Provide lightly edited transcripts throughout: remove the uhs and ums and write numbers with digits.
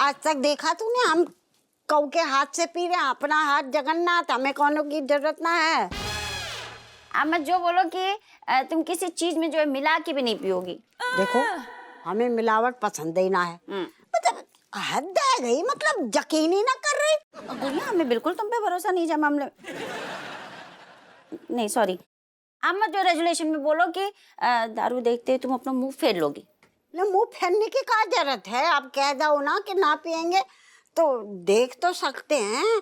आज तक देखा तूने? हम कौ के हाथ से पी रहे हैं, अपना हाथ जगन्नाथ, हमें कौनों की जरूरत ना है। आप मत जो बोलो कि तुम किसी चीज में जो है मिला के भी नहीं पियोगी। देखो, हमें मिलावट पसंद ही ना है। मतलब हद है गई, मतलब यकीन ही ना कर रही। गुड़िया हमें बिल्कुल तुम पे भरोसा नहीं है मामले नहीं सॉरी। आप मत जो रेजुलेशन में बोलो कि दारू देखते तुम अपना मुंह फेर लोगी। मुंह फेरने की क्या जरूरत है? आप कह दो ना कि ना पियेंगे तो देख तो सकते हैं,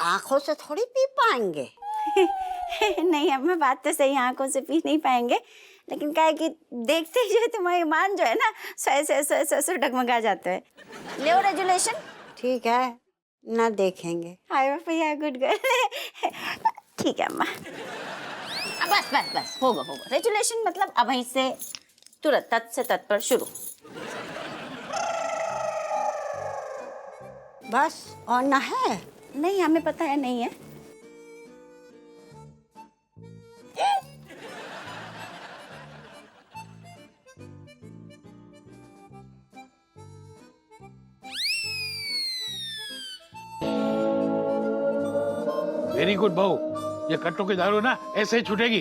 आंखों से थोड़ी पी पाएंगे। नहीं अम्मा बात तो सही, आंखों से पी नहीं पाएंगे, लेकिन क्या है कि देखते ही जो तुम्हारी ईमान जो है ना सो डगमगा जाते हैं। ले रेजुलेशन। ठीक है, ना देखेंगे। हाय भैया गुड गर्ल। ठीक है अम्मा। बस बस बस होगा होगा। रेजुलेशन मतलब अब वहीं से तुरंत तत् से तत्पर शुरू। बस और ना है? नहीं हमें पता है नहीं है। वेरी गुड बहू, ये कट्टों की दारू ना ऐसे ही छूटेगी।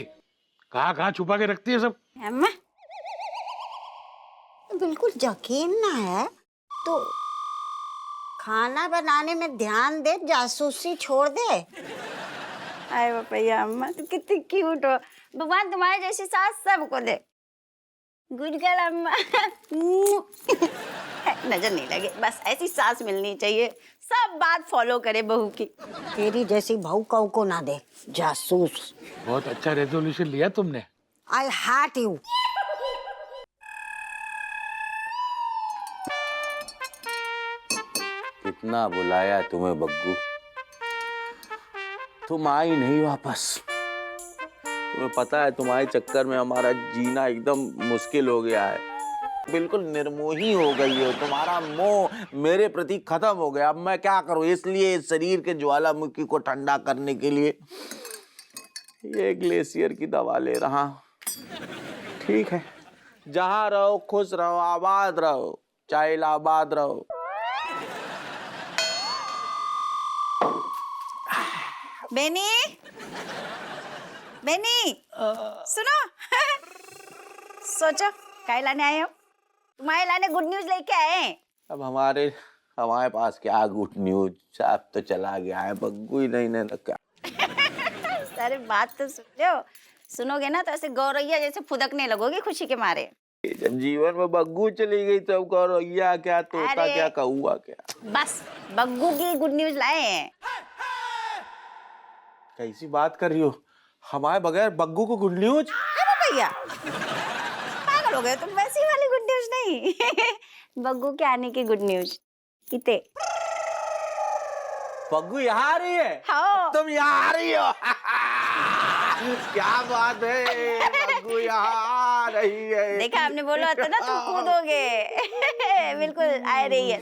कहाँ कहाँ छुपा के रखती है सब। अम्मा बिल्कुल यकीन ना है तो खाना बनाने में ध्यान दे, जासूसी छोड़ दे। हाय भैया अम्मा तो कितनी क्यूट हो, भगवान तुम्हारे जैसी सास सबको दे। गुड गर्ल अम्मा। नजर नहीं लगे, बस ऐसी सास मिलनी चाहिए, सब बात फॉलो करे बहू की। तेरी जैसी बहू कऊ को ना दे, जासूस। बहुत अच्छा रेजोल्यूशन लिया तुमने। आई हार्ट यू। कितना बुलाया तुम्हें बग्गू, तुम आई नहीं वापस। तुम्हें पता है तुम्हारे चक्कर में हमारा जीना एकदम मुश्किल हो गया है। बिल्कुल निर्मोही हो गई हो, तुम्हारा मोह मेरे प्रति खत्म हो गया। अब मैं क्या करूं, इसलिए इस शरीर के ज्वालामुखी को ठंडा करने के लिए ये ग्लेशियर की दवा ले रहा हूं। ठीक है, जहां रहो खुश रहो, आबाद रहो, चाहे इलाहाबाद रहो। बेनी बेनी सुनो। सोचो क्या लाने आए हो? तुम्हारे लाने गुड न्यूज लेके आए हैं। अब हमारे पास क्या गुड न्यूज, साहब तो चला गया है, बग्गू ही नहीं ने क्या। अरे बात तो सुन लो, सुनोगे ना तो ऐसे गौरैया जैसे फुदकने लगोगे खुशी के मारे। जब जीवन में बग्गू चली गई तो अब गौरैया क्या, तोता क्या, कौआ क्या। बस बग्गू की गुड न्यूज लाए हैं। कैसी बात कर रही हो, हमारे बगैर बग्गू को गुड न्यूज? भैया पागल हो गए तुम, वैसी वाली गुड न्यूज नहीं। बग्गू के आने की गुड न्यूज। किते बग्गू यहाँ आ रही है? हाँ। तुम यहाँ आ रही हो? क्या बात है, बग्गू यहाँ आ रही है। देखा आपने बोला था ना तुम कूदोगे। बिल्कुल आ रही है।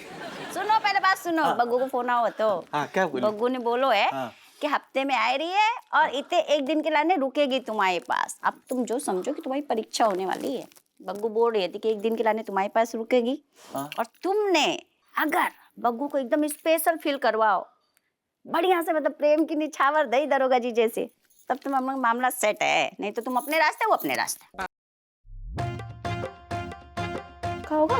सुनो पहले बात सुनो। हाँ। बग्गू को फोन आओ तो। हाँ, क्या बोली? बग्गू ने बोलो है हाँ। कि हफ्ते में आ रही है और इतने एक दिन के लाने रुकेगी तुम्हारे पास। अब तुम जो समझो कि तुम्हारी परीक्षा होने वाली है। बग्गू बोल रही थी कि एक दिन के लाने तुम्हारे पास रुकेगी। हाँ। और तुमने अगर बग्गू को एकदम स्पेशल फील करवाओ, बढ़िया से, मतलब प्रेम की निछावर दही दरोगा जी जैसे, तब तुम मामला सेट है। नहीं तो तुम अपने रास्ते, वो अपने रास्ते। क्या होगा?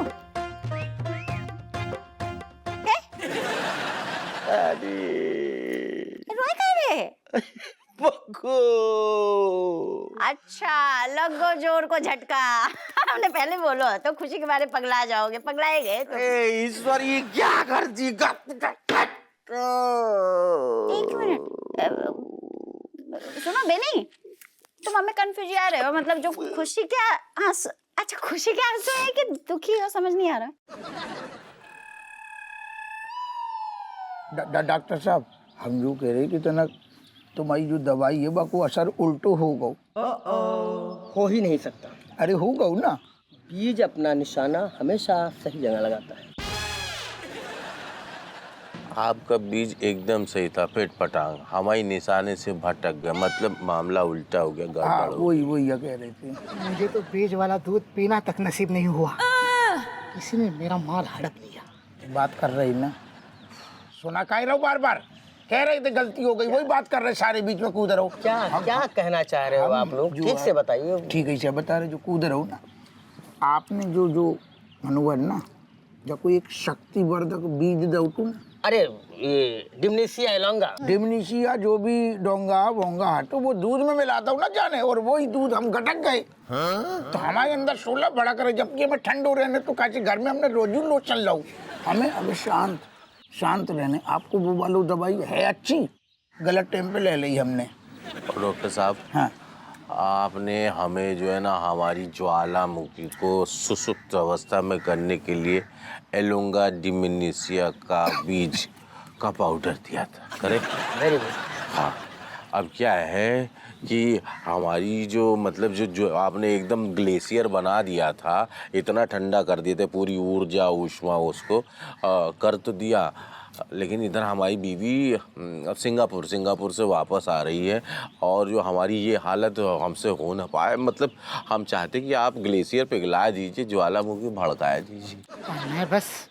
रोए कह रहे? बग्गू। अच्छा लगो जोर को झटका। हमने पहले बोलो तो खुशी के बारे पगला जाओगे, पगलाए गए तो। ईश्वर ये क्या कर दी? एक मिनट सुनो बेनी, तुम हमें कंफ्यूज आ रहे हो। मतलब जो खुशी क्या आंसू, अच्छा खुशी के आंसू है कि दुखी हो, समझ नहीं आ रहा। डॉक्टर साहब, हम यूँ कह रहे कि तना तुम्हारी जो दवाई है वो असर उल्टो हो गो। हो ही नहीं सकता। अरे हो गो ना। बीज अपना निशाना हमेशा सही जगह लगाता है। आपका बीज एकदम सही था, पेट पटांग। हमारी निशाने से भटक गया, मतलब मामला उल्टा हो गया, गड़बड़ हो गया। वही कह रहे थे। मुझे तो बीज वाला दूध पीना तक नसीब नहीं हुआ, किसी ने मेरा माल हड़प लिया। बात कर रही ना, सुना कह रहा हूँ बार बार, कह रहे थे गलती हो गई, वही बात कर रहे सारे बीच में कूद रहे हो। क्या कहना चाह रहे हो आप लोग, ठीक से बताइए। ठीक है, बता रहे जो कूद रहे हो ना, आपने जो मनोवर ना, जब कोई एक शक्तिवर्धक बीज दो तुम, अरे ये डिमनीशिया एलोंगा, डिमनीशिया जो भी डोंगा वोंगा हटो, वो दूध में मिलाता हूँ ना जाने, और वही दूध हम गटक गए। तो हमारे अंदर 16 बड़ा करे, जबकि हमें ठंड हो रहने तो काची घर में हमने रोजू लोशन लाऊ। हमें अब शांत रहने। आपको वो वाली दवाई है अच्छी, गलत टाइम पे ले ली हमने। डॉक्टर साहब, हाँ, आपने हमें जो है ना हमारी ज्वालामुखी को सुसुप्त अवस्था में करने के लिए एलोंगा डिमिनिसिया का बीज का पाउडर दिया था, करेक्ट? Very good. हाँ, अब क्या है कि हमारी जो मतलब जो आपने एकदम ग्लेशियर बना दिया था, इतना ठंडा कर दिए थे, पूरी ऊर्जा ऊष्मा उसको कर तो दिया, लेकिन इधर हमारी बीवी अब सिंगापुर से वापस आ रही है, और जो हमारी ये हालत हमसे हो ना पाए, मतलब हम चाहते कि आप ग्लेशियर पिघला दीजिए, ज्वालामुखी भड़काया दीजिए। मैं बस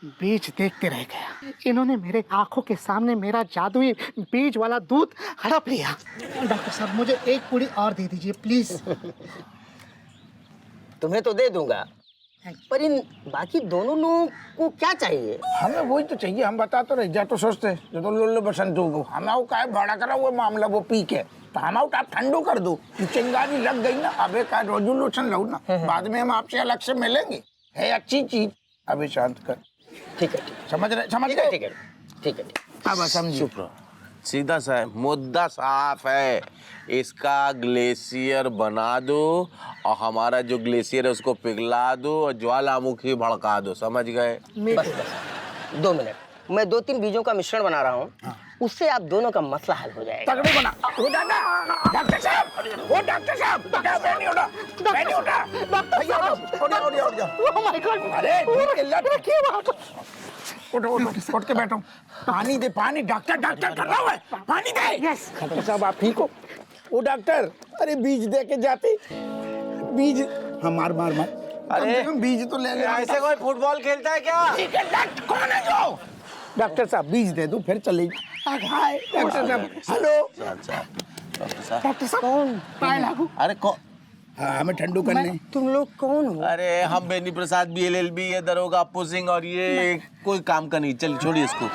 बीज देखते रह गया। इन्होंने मेरे आंखों के सामने मेरा जादुई बीज वाला दूध हड़प लिया। डॉक्टर साहब, मुझे एक पूरी और दे दीजिए प्लीज। तुम्हें तो दे दूंगा, पर इन बाकी दोनों लोगों को क्या चाहिए? हमें वही तो चाहिए, हम बता तो रह जा तो सोचते जो तो लोल्लो बसंत को हमें वो का भाड़ा करा हुआ मामला, वो पी के तो हम आप ठंडो कर दो, चिंगारी लग गई ना, अबे का रोजू लोशन लो ना, बाद में हम आपसे अलग से मिलेंगे, है अच्छी चीज, अभी शांत कर। ठीक है, समझ रहे? ठीक है। अब समझो, सीधा सा है, मुद्दा साफ है, इसका ग्लेशियर बना दो और हमारा जो ग्लेशियर है उसको पिघला दो और ज्वालामुखी भड़का दो, समझ गए? बस 2 मिनट, मैं 2-3 बीजों का मिश्रण बना रहा हूँ, उससे आप दोनों का मसला हल हो जाएगा। तगड़े बना। वो डॉक्टर साहब, बैठी उठा, भैया उठ जा। ओह माय गॉड, अरे रखिए वहाँ पर, उठ के बैठो, पानी दे, पानी, डॉक्टर कर रहा है, पानी दे। यस डॉक्टर साहब आप ठीक हो? वो डॉक्टर, अरे बीज दे के जाते, बीज, हाँ मार, अरे बीज तो ले ले। ऐसे कोई फुटबॉल खेलता है क्या? कौन है जो? डॉक्टर साहब बीज दे दो, फिर चलेगी। हाय डॉक्टर साहब, हेलो डॉक्टर साहब, कौन पाए लागू? अरे हाँ, हमें ठंडू करने। तुम लोग कौन हो? अरे हम बेनी प्रसाद BLLB है, दरोगा अप्पू सिंह, और ये कोई काम का नहीं, चल छोड़िए इसको।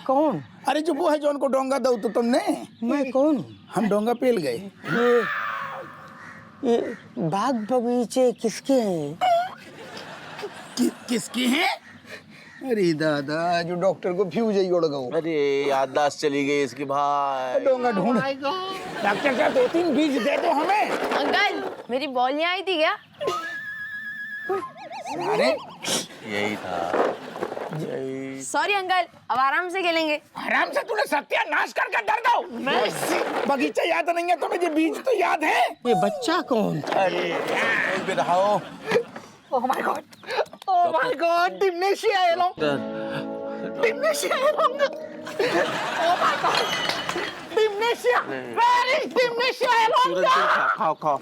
कौन? अरे जो वो है जो उनको डोंगा दो तो तुमने। मैं कौन? हम डोंगा पेल गए। ये बाग बगीचे किसके हैं? किसके हैं? अरे दादा, जो डॉक्टर को फ्यूज ही उड़ गया। अरे याददाश्त चली गई इसकी भाई। डोंगा ढूंढ। डॉक्टर साहब 2-3 बीज दे दो हमें। अंकल, मेरी बॉल यहाँ आई थी क्या? अरे यही था, यही। सॉरी अंकल, अब आराम से खेलेंगे। आराम से, तूने सत्यानाश करके डर दो। बगीचा याद नहीं है तुम्हें, ये बीज तो याद है। ये बच्चा कौन? अरे बिठाओ। Oh my God, oh my God, डिमनीशिया एलोंगा, डिमनीशिया एलोंगा, ओह माय गॉड, डिमनीशिया, वेरी डिमनीशिया एलोंगा। खाओ,